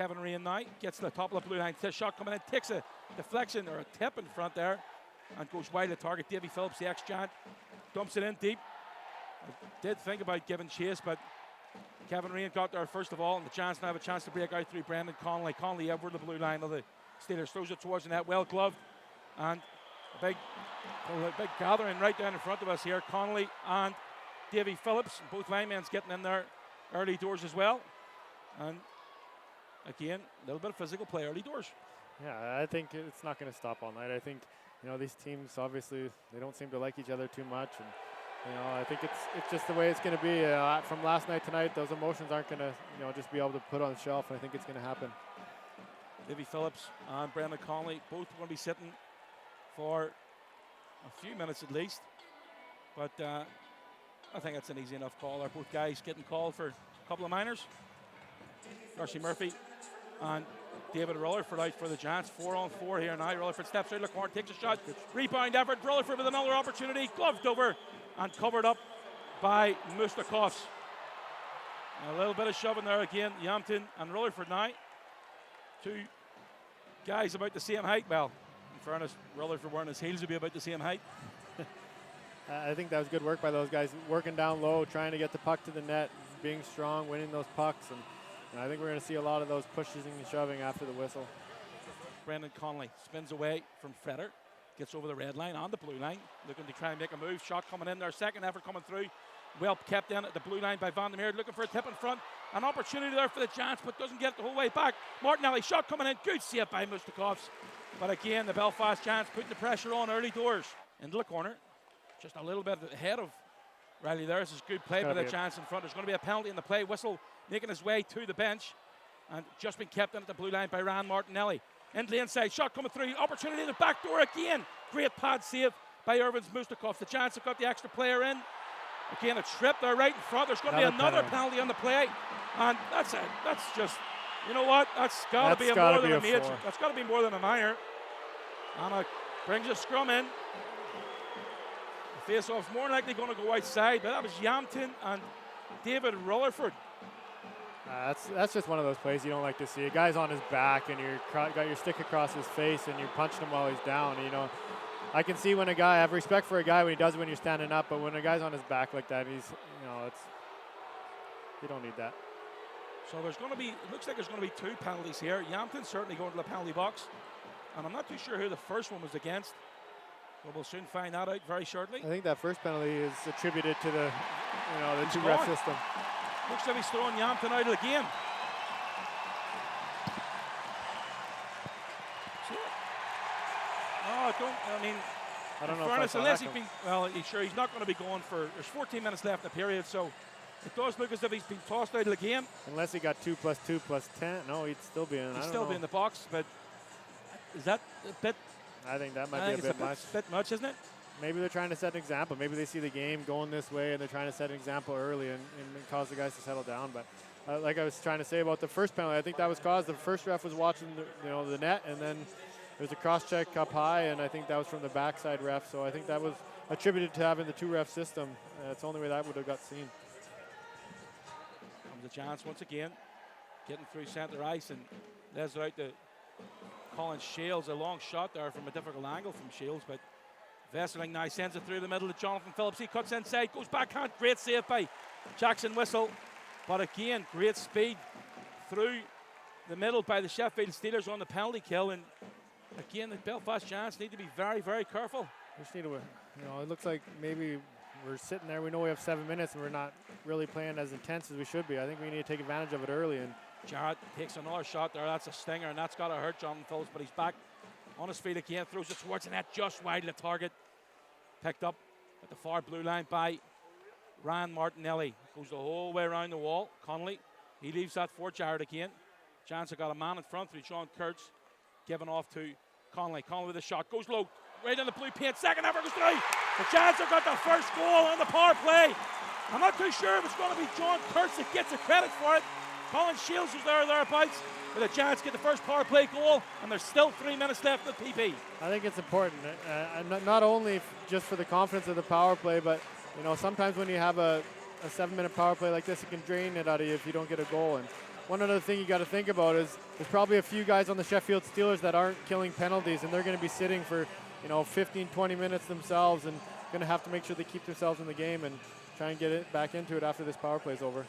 Kevin Rain now gets to the top of the blue line. Shot coming in, takes a deflection or a tip in front there and goes wide of the target. Davy Phillips, the ex-Giant, dumps it in deep. I did think about giving chase, but Kevin Rain got there first of all, and the Giants now have a chance to break out through Brendan Connolly. Connolly over the blue line of the Steelers, throws it towards the net, well gloved, and a big gathering right down in front of us here. Connolly and Davy Phillips, both linemen getting in there early doors as well. And again, a little bit of physical play early doors. Yeah, I think it's not going to stop all night. I think, these teams, obviously, they don't seem to like each other too much. And, I think it's just the way it's going to be. From last night tonight, those emotions aren't going to, just be able to put on the shelf. I think it's going to happen. Davy Phillips and Brendan Connolly both going to be sitting for a few minutes at least. But I think it's an easy enough call. Are both guys getting called for a couple of minors? Darcy Murphy and David Rutherford out for the Giants. 4-on-4 here now. Rutherford steps out of the corner, takes a shot. Rebound effort. Rutherford with another opportunity. Gloved over and covered up by Mustakovs. A little bit of shoving there again. Yampton and Rutherford now. Two guys about the same height. Well, in fairness, Rutherford wearing his heels would be about the same height. I think that was good work by those guys, working down low, trying to get the puck to the net, being strong, winning those pucks. And I think we're going to see a lot of those pushes and shoving after the whistle. Brendan Connolly spins away from Freder, gets over the red line on the blue line, looking to try and make a move. Shot coming in there, second effort coming through. Well kept in at the blue line by Van der Meer, looking for a tip in front. An opportunity there for the Giants, but doesn't get it the whole way back. Martinelli, shot coming in, good save by Mustakovs. But again, the Belfast Giants putting the pressure on early doors. Into the corner, just a little bit ahead of Riley there. This is good play by the Giants in front. There's going to be a penalty in the play. Whistle making his way to the bench. And just been kept in at the blue line by Ryan Martinelli. Into the inside, shot coming through. Opportunity in the back door again. Great pad save by Irvins Mustakovs. The Giants have got the extra player in. Again, a trip there right in front. There's going to be another penalty on the play. And that's it. That's just, you know what? That's got to be more than a major. That's got to be more than a minor. And it brings a scrum in. The face-off's more likely going to go outside, but that was Yampton and David Rutherford. That's just one of those plays you don't like to see. A guy's on his back and you're got your stick across his face and you're punching him while he's down. I can see when a guy, I have respect for a guy when he does it when you're standing up, but when a guy's on his back like that, you don't need that. So there's going to be, it looks like there's going to be two penalties here. Yampton certainly going to the penalty box, and I'm not too sure who the first one was against, but we'll soon find that out very shortly. I think that first penalty is attributed to the two-ref system. Looks like he's throwing Yampton out of the game. I don't know. Fairness, unless he's been, he's not going to be going for. There's 14 minutes left in the period, so it does look as if he's been tossed out of the game. Unless he got 2 + 2 + 10, no, he'd still be in. He'd still be in the box, but is that a bit? I think that might be a bit much. Bit much, isn't it? Maybe they're trying to set an example. Maybe they see the game going this way and they're trying to set an example early and cause the guys to settle down. But like I was trying to say about the first penalty, I think that was caused. The first ref was watching the net, and then there was a cross check up high, and I think that was from the backside ref. So I think that was attributed to having the two-ref system. It's the only way that would have got seen. Comes the Giants once again, getting through centre ice, and there's out to Colin Shields. A long shot there from a difficult angle from Shields, but Vesseling now sends it through the middle to Jonathan Phillips. He cuts inside, goes backhand. Great save by Jackson Whistle. But again, great speed through the middle by the Sheffield Steelers on the penalty kill. And again, the Belfast Giants need to be very, very careful. We just need to, it looks like maybe we're sitting there. We know we have 7 minutes and we're not really playing as intense as we should be. I think we need to take advantage of it early. And Jarrett takes another shot there. That's a stinger, and that's got to hurt Jonathan Phillips, but he's back on his feet again, throws it towards the net just wide of the target. Picked up at the far blue line by Ryan Martinelli. Goes the whole way around the wall. Connolly, he leaves that for Jarrett again. Giants have got a man in front through Sean Kurtz. Given off to Connolly. Connolly with a shot. Goes low. Right in the blue paint. Second effort goes through. The Giants have got the first goal on the power play. I'm not too sure if it's going to be John Kurtz that gets the credit for it. Colin Shields was there or thereabouts. But the Giants get the first power play goal, and there's still 3 minutes left in the PP. I think it's important, not only just for the confidence of the power play, but sometimes when you have a 7-minute power play like this, it can drain it out of you if you don't get a goal. And one other thing you got to think about is there's probably a few guys on the Sheffield Steelers that aren't killing penalties, and they're going to be sitting for 15, 20 minutes themselves, and going to have to make sure they keep themselves in the game and try and get it back into it after this power play is over.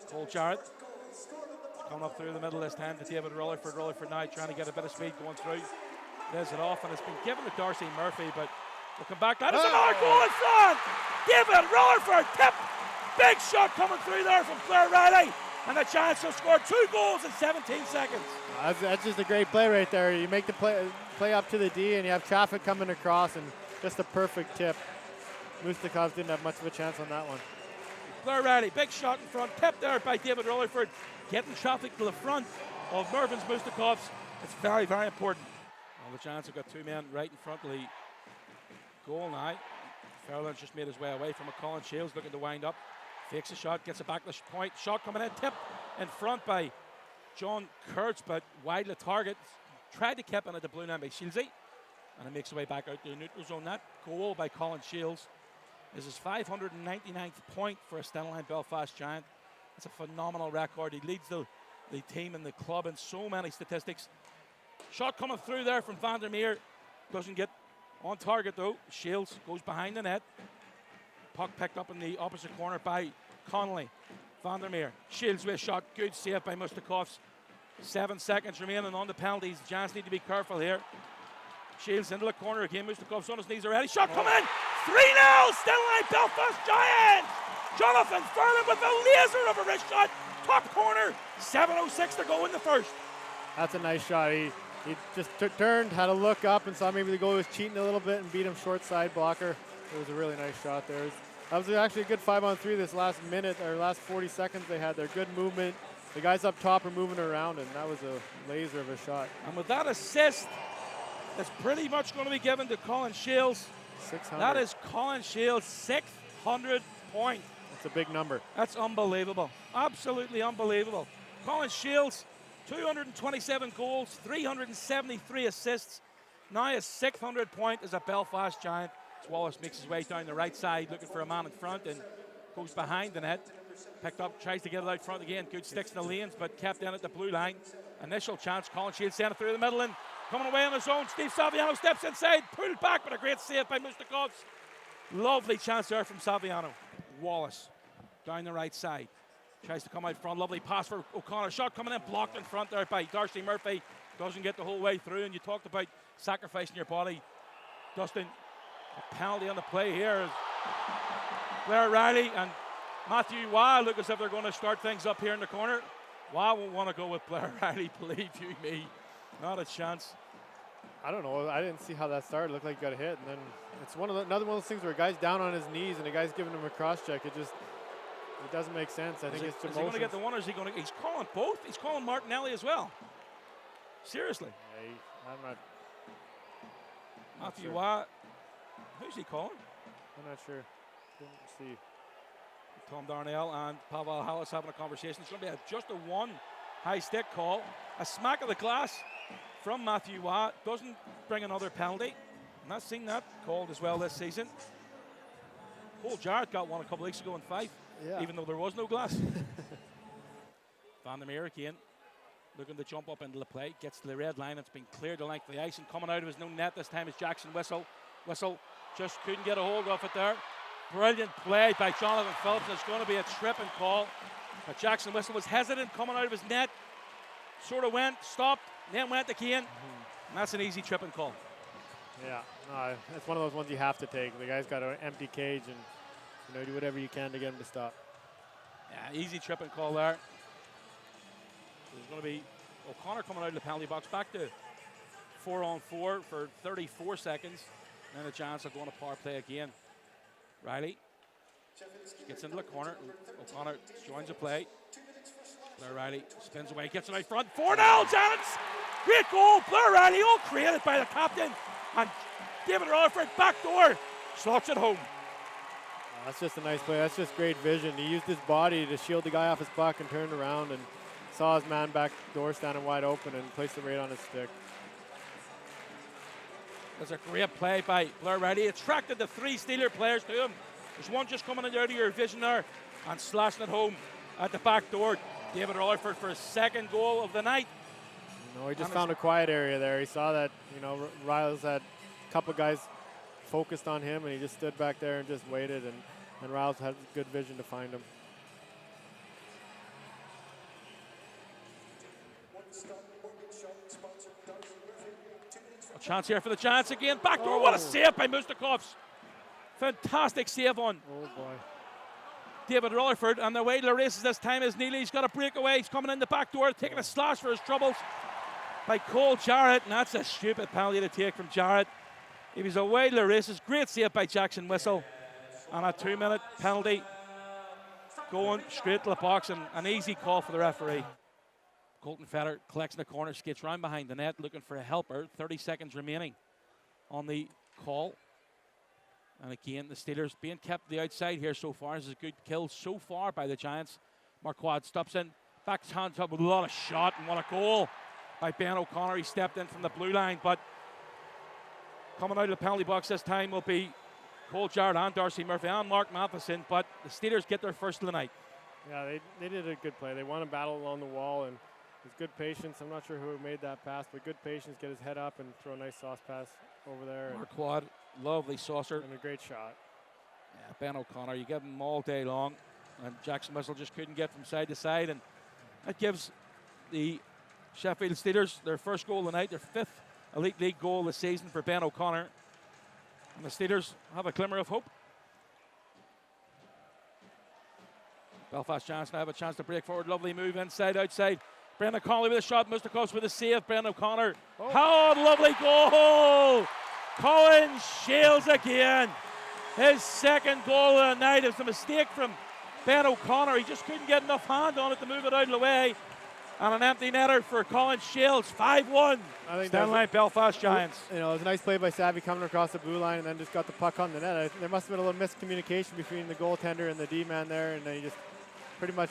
Cole Jarrett coming up through the middle this time to David Rutherford. Rutherford now trying to get a bit of speed going through. Lays it off, and it's been given to Darcy Murphy, but we'll come back. That is another goal in front. David Rutherford tip. Big shot coming through there from Blair Riley, and the Giants have scored 2 goals in 17 seconds. That's just a great play right there. You make the play up to the D, and you have traffic coming across, and just a perfect tip. Mustakov didn't have much of a chance on that one. Blair Riley, big shot in front, tipped there by David Rutherford, getting traffic to the front of Mervin's Mustakovs. It's very, very important. Well, the Giants have got 2 men right in front of the goal now. Fairland's just made his way away from it. Colin Shields looking to wind up. Fakes a shot, gets it back to the point. Shot coming in, tip in front by John Kurtz, but wide of the target. Tried to keep it at the blue line by Shieldsy, and it makes its way back out to the neutral zone. That goal by Colin Shields is his 599th point for a Stena Line Belfast Giant. It's a phenomenal record. He leads the team and the club in so many statistics. Shot coming through there from Vandermeer. Doesn't get on target though. Shields goes behind the net. Puck picked up in the opposite corner by Connolly. Vandermeer. Shields with a shot. Good save by Mustakovs. 7 seconds remaining on the penalties. The Giants need to be careful here. Shields into the corner again. Mustakovs on his knees already. Shot coming in. 3-0. Stena Line Belfast Giants. Jonathan Furlan with a laser of a wrist shot. Top corner. 7:06 to go in the first. That's a nice shot. He just turned, had a look up, and saw maybe the goalie was cheating a little bit and beat him short side blocker. It was a really nice shot there. That was actually a good 5-on-3 this last minute, or last 40 seconds they had there. Good movement. The guys up top are moving around, and that was a laser of a shot. And with that assist, it's pretty much going to be given to Colin Shields. 600. That is Colin Shields' 600 point. That's a big number. That's unbelievable. Absolutely unbelievable. Colin Shields, 227 goals, 373 assists. Now his 600 point as a Belfast Giant. Wallace makes his way down the right side, looking for a man in front, and goes behind the net. Picked up, tries to get it out front again. Good sticks in the lanes, but kept in at the blue line. Initial chance, Colin Shields sent it through the middle, and coming away on his own. Steve Saviano steps inside, pulled back, but a great save by Mustakovs. Lovely chance there from Saviano. Wallace down the right side. Tries to come out front. Lovely pass for O'Connor. Shot coming in, blocked in front there by Darcy Murphy. Doesn't get the whole way through, and you talked about sacrificing your body. Dustin, a penalty on the play here. Blair Riley and Matthew Waugh look as if they're going to start things up here in the corner. Waugh won't want to go with Blair Riley, believe you me. Not a chance. I don't know. I didn't see how that started. It looked like he got hit, and then it's another one of those things where a guy's down on his knees and a guy's giving him a cross check. It doesn't make sense. I think it's is he going to get the one, or is he going to? He's calling both. He's calling Martinelli as well. Seriously. Yeah, I'm not. Matthew Waugh. Who's he calling? I'm not sure. Didn't see. Tom Darnell and Pavel Hallis having a conversation. It's going to be just a one high stick call. A smack of the glass from Matthew Waugh doesn't bring another penalty. I'm not seeing that called as well this season. Cole Jarrett got one a couple weeks ago in 5, even though there was no glass. Vandermeer again, looking to jump up into the play. Gets to the red line. It's been cleared the length of the ice, and coming out of his own net this time is Jackson Whistle. Whistle just couldn't get a hold of it there. Brilliant play by Jonathan Phillips. It's going to be a tripping call. But Jackson Whistle was hesitant coming out of his net. Sort of went, stopped, then went again. And that's an easy tripping call. Yeah, it's one of those ones you have to take. The guy's got an empty cage, and do whatever you can to get him to stop. Yeah, easy tripping call there. There's going to be O'Connor coming out of the penalty box, back to 4-on-4 for 34 seconds. And then the Giants are going to power play again. Riley gets into the corner. O'Connor joins the play. Blair Riley spins away, gets it out front. 4-0 Giants! Great goal, Blair Riley, all created by the captain. And David Rutherford, back door, slots it home. That's just a nice play. That's just great vision. He used his body to shield the guy off his puck and turned around and saw his man back door standing wide open and placed it right on his stick. That's a great play by Blair Riley. Attracted the 3 Steeler players to him. There's one just coming out of your vision there. and slashing it home at the back door. David Rutherford for his second goal of the night. No, he just found a quiet area there. He saw that, Riles had a couple guys focused on him, and he just stood back there and just waited, and Riles had good vision to find him. A chance here for the Giants again. Backdoor, what a save by Mustakovs. Fantastic save on David Rutherford, and the way the races this time is Neely's got a breakaway. He's coming in the back door, taking a slash for his troubles by Cole Jarrett, and that's a stupid penalty to take from Jarrett. He was away to the races. Great save by Jackson Whistle, and a 2-minute penalty going straight to the box, and an easy call for the referee. Colton Fetter collects in the corner, skates round behind the net, looking for a helper. 30 seconds remaining on the call. And again, the Steelers being kept the outside here so far. This is a good kill so far by the Giants. Marquardt stops in, backhand top with a lot of shot, and what a goal by Ben O'Connor. He stepped in from the blue line, but coming out of the penalty box this time will be Cole Jarrett and Darcy Murphy and Mark Matheson, but the Steelers get their first of the night. Yeah, they did a good play. They won a battle along the wall, and with good patience. I'm not sure who made that pass, but good patience, get his head up and throw a nice sauce pass over there. Marquardt, lovely saucer. And a great shot. Yeah, Ben O'Connor, you give him all day long, and Jackson Whistle just couldn't get from side to side, and that gives the Sheffield Steelers their first goal of the night, their 5th Elite League goal of the season for Ben O'Connor. And the Steelers have a glimmer of hope. Belfast Giants now have a chance to break forward. Lovely move inside, outside. Brendan Connolly with a shot. Mustakovs with a save. Brendan O'Connor. Oh, lovely goal! Colin Shields again. His second goal of the night. It was a mistake from Ben O'Connor. He just couldn't get enough hand on it to move it out of the way. And an empty netter for Colin Shields. 5-1. Stanley Belfast Giants. It was a nice play by Savvy coming across the blue line and then just got the puck on the net. There must have been a little miscommunication between the goaltender and the D-man there, and he just pretty much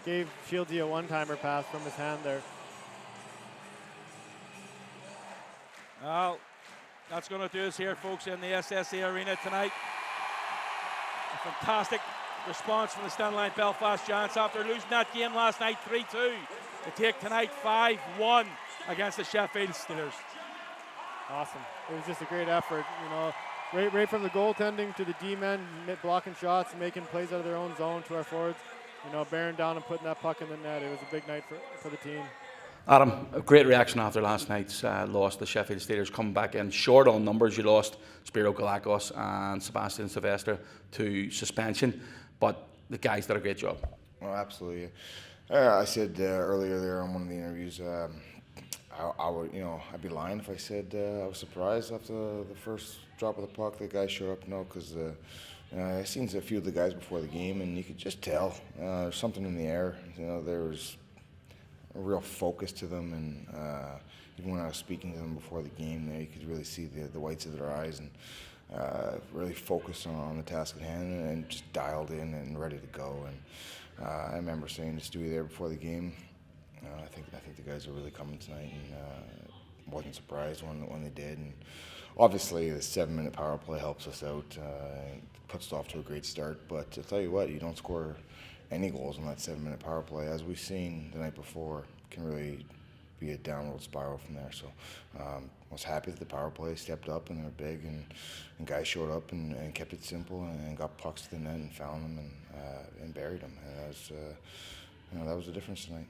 gave Shieldsy a one-timer pass from his hand there. Well, that's going to do us here, folks, in the SSA Arena tonight. A fantastic response from the Stanley Belfast Giants after losing that game last night 3-2. To take tonight 5-1 against the Sheffield Steelers. Awesome. It was just a great effort, right from the goaltending to the D-men, blocking shots, making plays out of their own zone to our forwards, bearing down and putting that puck in the net. It was a big night for the team. Adam, a great reaction after last night's loss. The Sheffield Steelers come back in short on numbers. You lost Spiro Galakos and Sebastian Sylvester to suspension, but the guys did a great job. Oh, absolutely. I said earlier there on one of the interviews, I would, I'd be lying if I said I was surprised after the first drop of the puck. The guys showed up, because I seen a few of the guys before the game, and you could just tell there's something in the air. There was a real focus to them, and even when I was speaking to them before the game, there you could really see the whites of their eyes and really focused on the task at hand and just dialed in and ready to go. And I remember saying to Stewie there before the game, I think the guys are really coming tonight, and wasn't surprised when they did. And obviously, the 7-minute power play helps us out, and puts us off to a great start. But to tell you what, you don't score any goals on that 7-minute power play, as we've seen the night before, can really be a downward spiral from there. So I was happy that the power play stepped up, and they were big, and guys showed up and kept it simple and got pucks to the net and found them and buried them. And that was the difference tonight.